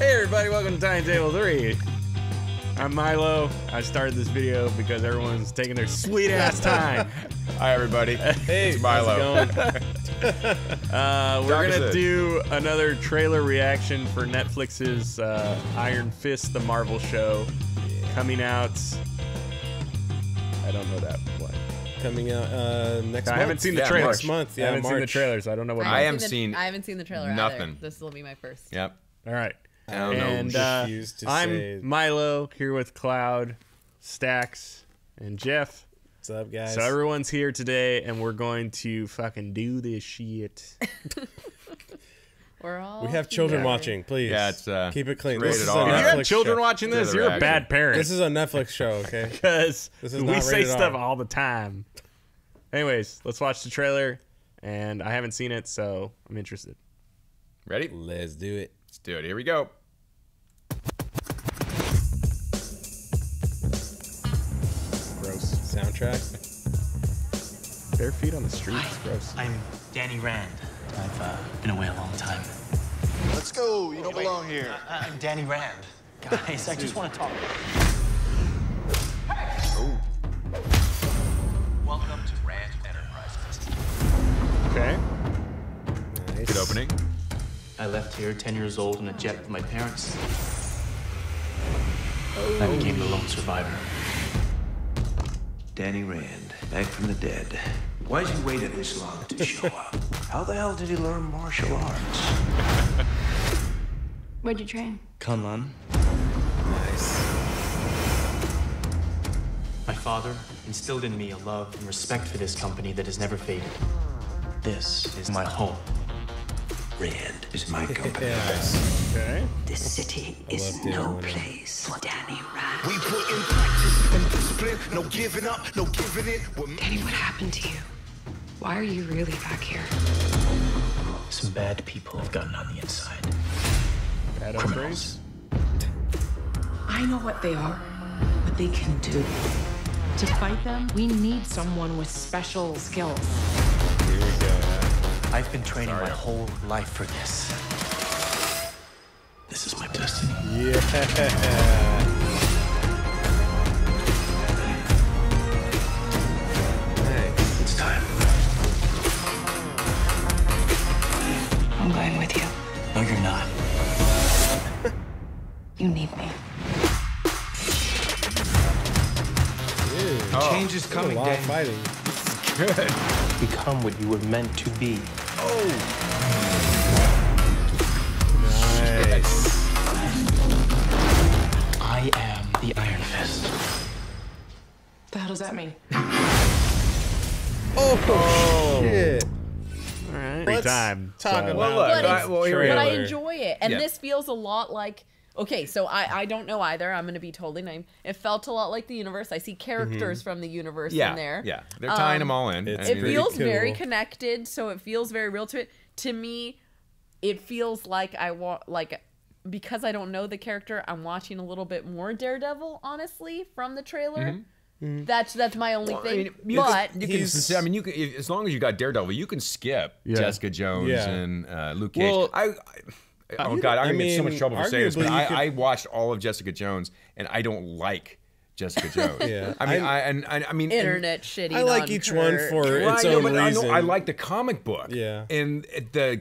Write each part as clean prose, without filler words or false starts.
Hey everybody, welcome to Tiny Table 3. I'm Milo. I started this video because everyone's taking their sweet ass time. Hi everybody. Hey, it's Milo. We're gonna do another trailer reaction for Netflix's Iron Fist: The Marvel Show, coming out. I don't know that one. Coming out next month. I haven't seen the trailer. Next month, yeah, I haven't seen the March. trailer, so I don't know what. I month. haven't seen the trailer nothing. either. This will be my first. Yep. All right. I don't know. And refuse to say- I'm Milo here with Cloud, Stax, and Jeff. What's up, guys? So everyone's here today, and we're going to fucking do this shit. We're all We have children here. watching. Please, Yeah, it's keep it clean. rated This is R. a If you Netflix have children show. watching this, Trailer you're a reaction. bad parent. This is a Netflix show, okay? Because This is we not say rated R. stuff all the time. Anyways, let's watch the trailer, and I haven't seen it, so I'm interested. Ready? Let's do it. Let's do it. Here we go. Gross. Soundtrack. Bare feet on the streets. Gross. I'm Danny Rand. I've been away a long time. Let's go. You don't belong here. I'm Danny Rand. Guys, I just want to talk. Oh. Welcome to Rand Enterprises. Okay. Nice. Good opening. I left here 10 years old in a jet with my parents. I became the lone survivor. Danny Rand, back from the dead. Why'd you wait this long to show up? How the hell did you learn martial arts? Where'd you train? Kunlun. Nice. My father instilled in me a love and respect for this company that has never faded. This is my home. Rand is my company. Yes. Okay. This city is Danny no Rand. place for Danny Rand. We put in practice and discipline. No giving up, no giving it. Danny, what happened to you? Why are you really back here? Some bad people have gotten on the inside. Bad Criminals. I know what they are, what they can do. To fight them, we need someone with special skills. Here we go. I've been training my whole life for this. This is my destiny. Yeah. Nice. It's time. I'm going with you. No, you're not. You need me. Dude, Change is a coming, lot of Danny. fighting. Good. Become what you were meant to be. Nice. I am the Iron Fist. The hell does that mean? Oh, shit. All right. Free Let's time. talk So- about Well, look. But it's- well, here we But go. I Trailer. enjoy it, and Yeah. this feels a lot like. Okay, so I don't know either. I'm gonna be totally naive. It felt a lot like the universe. I see characters from the universe Yeah. in there. Yeah. They're tying them all in. it's I It mean, pretty feels very cool. connected, so it feels very real to it. To me, it feels like I want because I don't know the character, I'm watching a little bit more Daredevil, honestly, from the trailer. That's my only Well, I thing. mean, you but can, he's- I mean, you can, as long as you got Daredevil, you can skip Yeah. Jessica Jones Yeah. and Luke Cage. Well, Oh God, I'm gonna get in so mean, much trouble for saying this, but arguably you could- I watched all of Jessica Jones, and I don't like Jessica Jones. Yeah. I mean, I mean, internet shitty. I like each one for Right, its no, own but reason. I like the comic book. Yeah. and the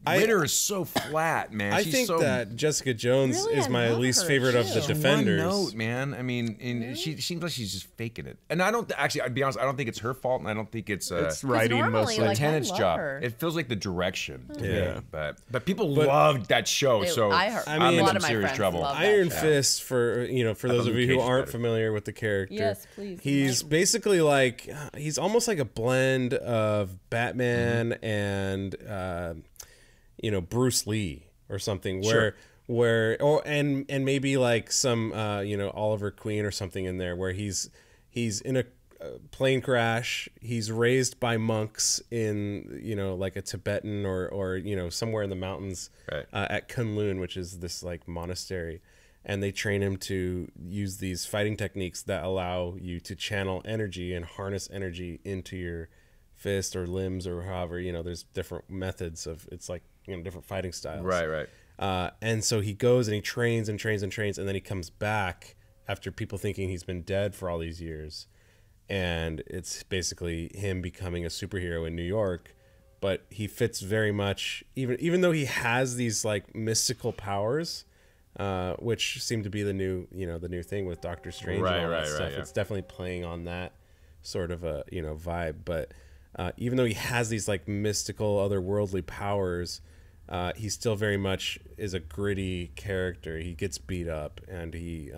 Ritter is so flat, man. I She's think so, that Jessica Jones Really? is I my love least her, favorite of too. the Just Defenders. One note, man. I mean, and she seems like she's just faking it. And I don't actually. I'd be honest. I don't think it's her fault, and I don't think it's It's writing normally, mostly. like, I Tennant's love job. her. It feels like the direction. To Yeah. me. But people loved that show. So I heard I'm I mean, in a lot some of my serious friends trouble. love that Iron show. Fist, for those of Luke you who Cage aren't better. familiar with the character. Yes, please. He's basically like he's almost like a blend of Batman and Bruce Lee or something. And maybe like some Oliver Queen or something in there where he's in a plane crash. He's raised by monks in like a Tibetan or somewhere in the mountains, Right. at Kunlun, which is this like monastery, and they train him to use these fighting techniques that allow you to channel energy and harness energy into your fist or limbs or however. There's different methods of, it's like different fighting styles. Right. And so he goes and he trains and trains and trains, and then he comes back after people thinking he's been dead for all these years. And it's basically him becoming a superhero in New York. But he fits very much, even though he has these like mystical powers, which seem to be the new thing with Doctor Strange and all that stuff. It's definitely playing on that sort of a vibe. But even though he has these like mystical, otherworldly powers, he still very much is a gritty character. He gets beat up, and he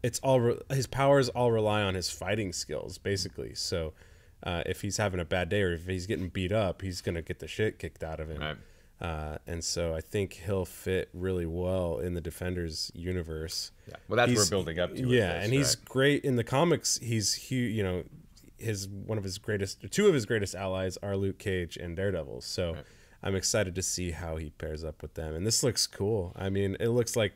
it's all his powers all rely on his fighting skills, basically. So if he's having a bad day or if he's getting beat up, he's gonna get the shit kicked out of him. Right. And so I think he'll fit really well in the Defenders universe. Yeah. Well, that's what we're building up to. Yeah, and he's great in the comics. He's huge. Two of his greatest allies are Luke Cage and Daredevil. So I'm excited to see how he pairs up with them. And this looks cool. I mean, it looks like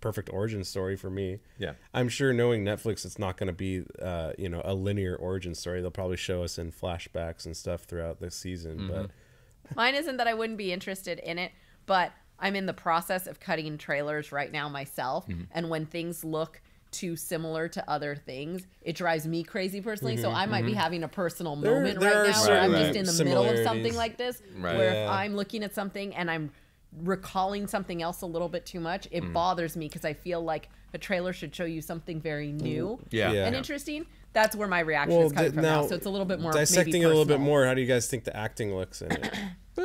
perfect origin story for me. Yeah. I'm sure, knowing Netflix, it's not going to be a linear origin story. They'll probably show us in flashbacks and stuff throughout the season. But mine isn't that I wouldn't be interested in it, but I'm in the process of cutting trailers right now myself. And when things look too similar to other things, it drives me crazy personally. So I might be having a personal moment right now where I'm just in the middle of something like this, where if I'm looking at something and I'm recalling something else a little bit too much, it bothers me, because I feel like a trailer should show you something very new and interesting. That's where my reaction is coming from now. So it's a little bit more dissecting it a little bit more. How do you guys think the acting looks in it?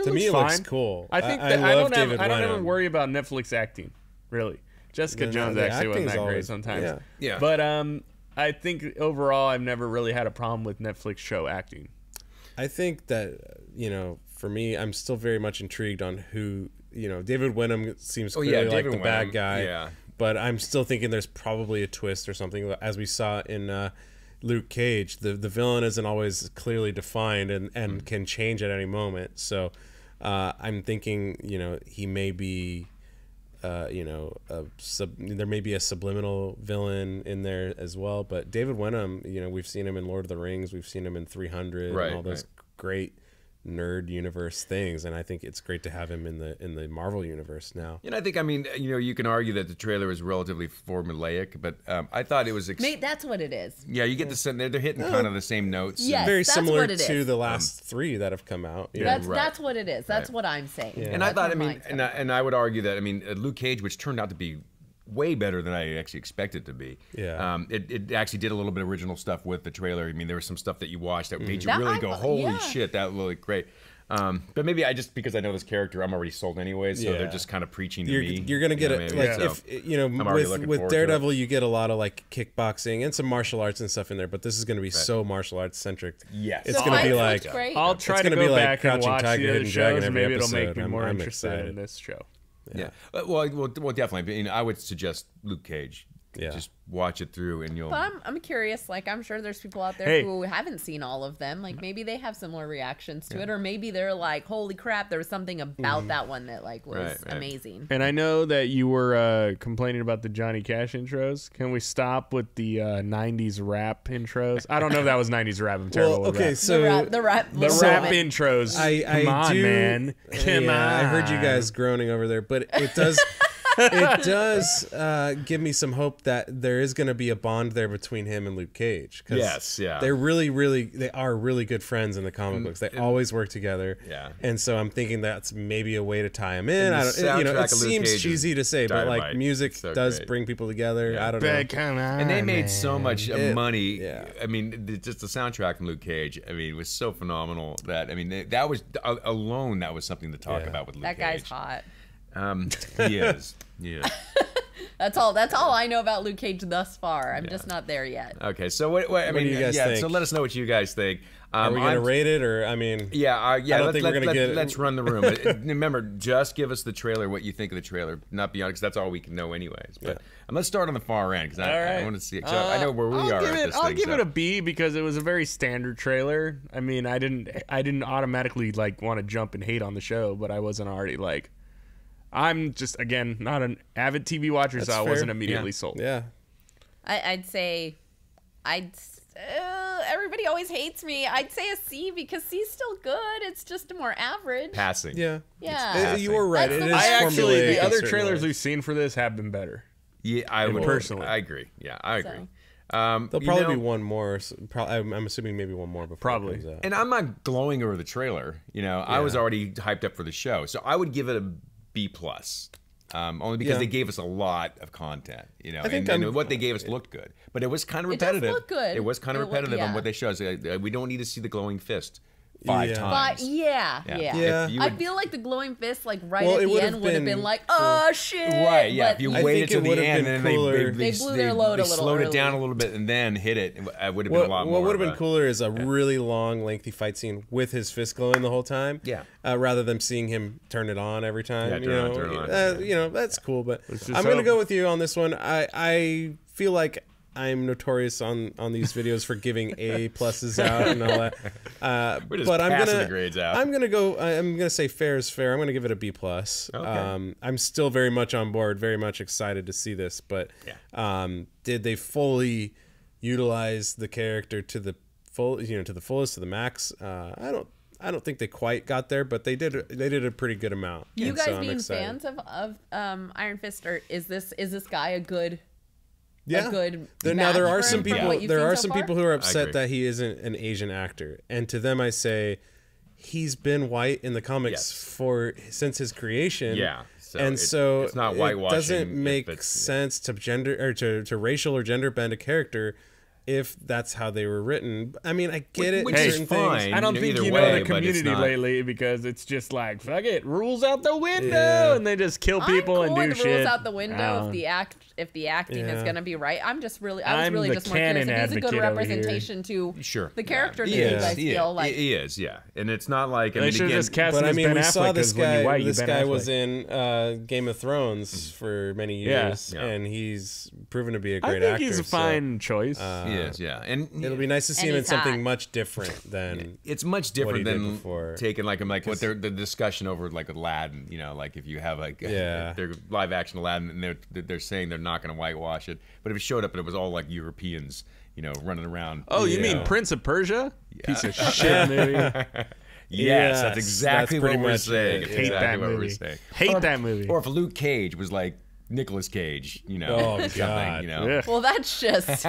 To me, it looks cool. I think I don't ever worry about Netflix acting, really. Jessica Jones actually wasn't that great sometimes. Yeah. But I think overall I've never really had a problem with Netflix show acting. I think that, for me, I'm still very much intrigued on who, David Wenham seems clearly like the bad guy. Yeah. But I'm still thinking there's probably a twist or something, as we saw in Luke Cage. The villain isn't always clearly defined and can change at any moment. So I'm thinking, he may be... there may be a subliminal villain in there as well, but David Wenham, we've seen him in Lord of the Rings, we've seen him in 300, and all those great nerd universe things, and I think it's great to have him in the Marvel universe now. And I think, you can argue that the trailer is relatively formulaic, but I thought it was... Mate, that's what it is. Yeah, you get the sense they're hitting kind of the same notes. Yes, very that's similar what it to is. the last three that have come out. That's what it is. That's what I'm saying. Yeah. And I thought, and I would argue that, Luke Cage, which turned out to be way better than I actually expected it to be. Yeah. It actually did a little bit of original stuff with the trailer. There was some stuff that you watched that made you really go, holy shit, that looked great. But maybe because I know this character, I'm already sold anyway, so they're just kind of preaching to me. You're gonna get with Daredevil, you get a lot of like kickboxing and some martial arts and stuff in there, but this is gonna be so martial arts centric. Yes, it's gonna be like I'll try to go back and watch the other shows. Maybe it'll make me more interested in this show. Yeah. Well, definitely. I would suggest Luke Cage. Yeah. Just watch it through and you'll... But I'm curious, I'm sure there's people out there who haven't seen all of them. Maybe they have similar reactions to it, or maybe they're like, holy crap, there was something about that one that was amazing. And I know that you were complaining about the Johnny Cash intros. Can we stop with the 90s rap intros? I don't know if that was 90s rap. I'm terrible with rap. So the rap intros. Come on, man. Come on. I heard you guys groaning over there, but it does... it does give me some hope that there is going to be a bond there between him and Luke Cage. They're they are really good friends in the comic books. They always work together. Yeah. And so I'm thinking that's maybe a way to tie him in. It seems cheesy to say, but like music does bring people together. I don't know. Come on, and they made so much money. Yeah. Just the soundtrack from Luke Cage, was so phenomenal that, that was alone, that was something to talk about with Luke Cage. That guy's hot. He is. Yeah. That's all I know about Luke Cage thus far. I'm just not there yet. Okay, so what do you guys think? So let us know what you guys think. Are we gonna rate it, or I don't think we're gonna get it. Let's run the room. Remember, just give us the trailer, what you think of the trailer, not beyond, because that's all we can know anyways. But let's start on the far end, because I want to see it. So I know where we are. I'll give it a B, because it was a very standard trailer. I didn't automatically want to jump and hate on the show, but I wasn't already like. I'm just, again, not an avid TV watcher, so I wasn't immediately sold. Yeah. I'd say, every everybody always hates me. I'd say a C because C's still good. It's just more average. Passing. Yeah. Yeah. You were right. It is the other formulaic trailers we've seen for this have been better. Yeah, I would personally. I agree. Yeah, I agree. So. There'll probably be one more. I'm assuming maybe one more before Probably. it comes out. And I'm not glowing over the trailer. You know, I was already hyped up for the show, so I would give it a B+. Only because they gave us a lot of content, you know, and what they gave us looked good, but it was kind of repetitive. It does look good. It was kind of repetitive on what they showed us. We don't need to see the glowing fist 5 times. But I feel like the glowing fist, like right at the end, would have been like, oh shit. Right, yeah. If you waited till the end and then they blew their load a little slowed early. it down a little bit and then hit it, it would have been a lot more. What would have been cooler is a really long, lengthy fight scene with his fist glowing the whole time. Yeah. Rather than seeing him turn it on every time. Yeah, turn it on. You know, that's cool. But I'm going to go with you on this one. I feel like I'm notorious on these videos for giving A pluses out and all that. We're just but passing the grades out. I'm gonna say fair is fair. I'm gonna give it a B plus. Okay. I'm still very much on board, very much excited to see this. But did they fully utilize the character to the full, you know, to the fullest, to the max? I don't think they quite got there, but they did a pretty good amount. You guys being fans of Iron Fist, or is this guy a good? Yeah. Now there are some people. There are some people who are upset that he isn't an Asian actor, and to them I say, he's been white in the comics since his creation. Yeah. So it's not whitewashing. It doesn't make sense to gender or to racial or gender bend a character if that's how they were written. I mean, I get it. Which is fine. I don't think you know the community lately because it's just like, fuck it, rules out the window, and they just kill people and do shit. Rules out the window if the acting is going to be right. I was really just more curious if he's a good representation to the character that you guys feel like. He is, yeah. And it's not like, they should just cast him as Ben Affleck. We saw this guy. This guy was in Game of Thrones for many years, and he's proven to be a great actor. I think he's a fine choice. He is, yeah, and it'll be nice to see him in something much different than. It's much different than taking like what the discussion over like Aladdin. You know, like if you have like their live action Aladdin, and they're saying they're not going to whitewash it, but if it showed up and it was all like Europeans, you know, running around. Oh, you mean Prince of Persia? Piece of shit movie. Yes, that's exactly what we're saying. Hate that movie. Hate that movie. Or if Luke Cage was like Nicolas Cage, you know, God. You know. Yeah. Well, that's just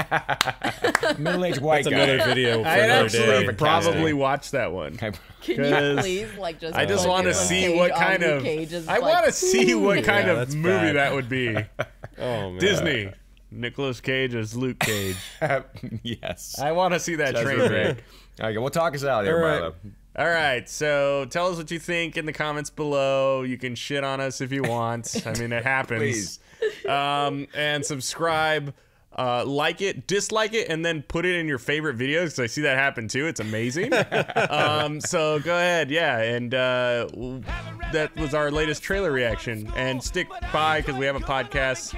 middle-aged white guy. Another video. For I'd day. probably watch that one. Can you please just? I just want to see what kind of. I want to see what kind of movie that would be. Oh man. Disney. Nicolas Cage as Luke Cage. Yes. I want to see that train wreck. Okay, well, talk us out here, Marlo. All right, so tell us what you think in the comments below. You can shit on us if you want. I mean, it happens. Please. And subscribe, like it, dislike it, and then put it in your favorite videos because I see that happen too. It's amazing. So go ahead, and that was our latest trailer reaction. And stick by because we have a podcast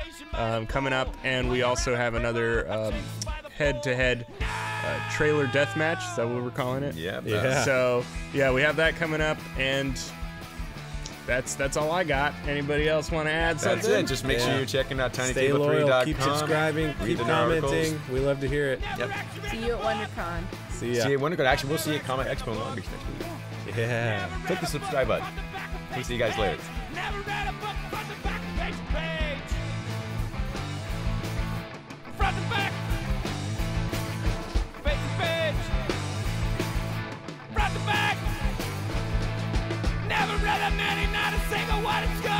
coming up, and we also have another head-to-head trailer deathmatch. Is that what we're calling it? Yeah. So yeah, we have that coming up, and that's all I got. Anybody else want to add something? That's it. Just make sure you're checking out Stay loyal, keep subscribing, read keep commenting. We love to hear it. Yep. See you at WonderCon. See ya. See you at WonderCon. Actually, we'll see you at Comic Expo in Long Beach next week. Yeah. Click the subscribe button. We'll see you guys later. Front to back. Face to page. Front to back. Never read a man, not a single one. It's good.